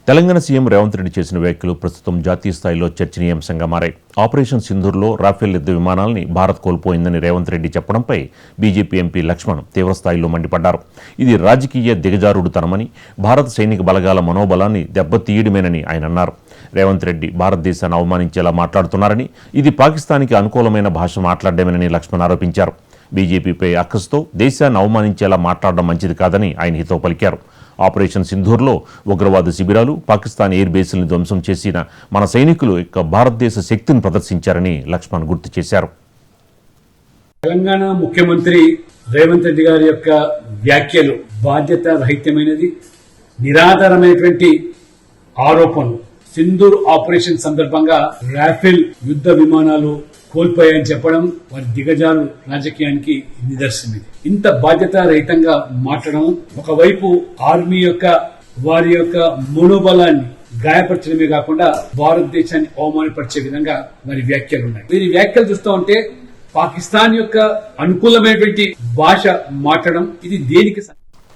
Telangana CM Revanth Reddy చేసిన వ్యాఖ్యలు ప్రస్తుతం జాతీయ స్థాయిలో చర్చనీయాంశంగా మారాయి. ఆపరేషన్ సింధూర్లో రాఫెల్ యుద్ధ విమానాల్ని భారత్ కోల్పోయిందని రేవంత్ రెడ్డి చెప్పడంపై బీజేపీ ఎంపీ లక్ష్మణ్ తీవ్రస్థాయిలో మండిపడ్డారు. ఇది రాజకీయ దిగజారుడుతనమని, భారత సైనిక బలగాల మనోబలాన్ని దెబ్బతీయడమేనని ఆయన అన్నారు. రేవంత్ రెడ్డి భారతదేశాన్ని అవమానించేలా మాట్లాడుతున్నారని, ఇది పాకిస్తాన్కి అనుకూలమైన భాష మాట్లాడమేనని లక్ష్మణ్ ఆరోపించారు. బీజేపీపై అక్కసుతో దేశాన్ని అవమానించేలా మాట్లాడడం మంచిది కాదని ఆయన హితవు పలికారు. ఆపరేషన్ సింధూర్లో ఉగ్రవాద శిబిరాలు, పాకిస్తాన్ ఎయిర్ బేస్లను ధ్వంసం చేసిన మన సైనికులు భారతదేశ శక్తిని ప్రదర్శించారని లక్ష్మణ్ గుర్తు చేశారు. తెలంగాణ ముఖ్యమంత్రి రేవంత్ రెడ్డి గారి యొక్క వ్యాఖ్యలు బాధ్యత రహితమైనది, నిరాధారమైనటువంటి ఆరోపణలు. సింధూర్ ఆపరేషన్ సందర్భంగా రాఫెల్ యుద్ధ విమానాలు కోల్పోయాయని చెప్పడం వారి దిగజారు రాజకీయానికి నిదర్శనం. ఇంత బాధ్యత రహితంగా మాట్లాడడం, ఒకవైపు ఆర్మీ యొక్క వారి యొక్క మనోబలాన్ని గాయపరచడమే కాకుండా భారతదేశాన్ని అవమానపరిచే విధంగా వారి వ్యాఖ్యలు ఉన్నాయి. వీరి వ్యాఖ్యలు చూస్తూ ఉంటే పాకిస్తాన్ యొక్క అనుకూలమైనటువంటి భాష మాట్లాడడం, ఇది దేనికి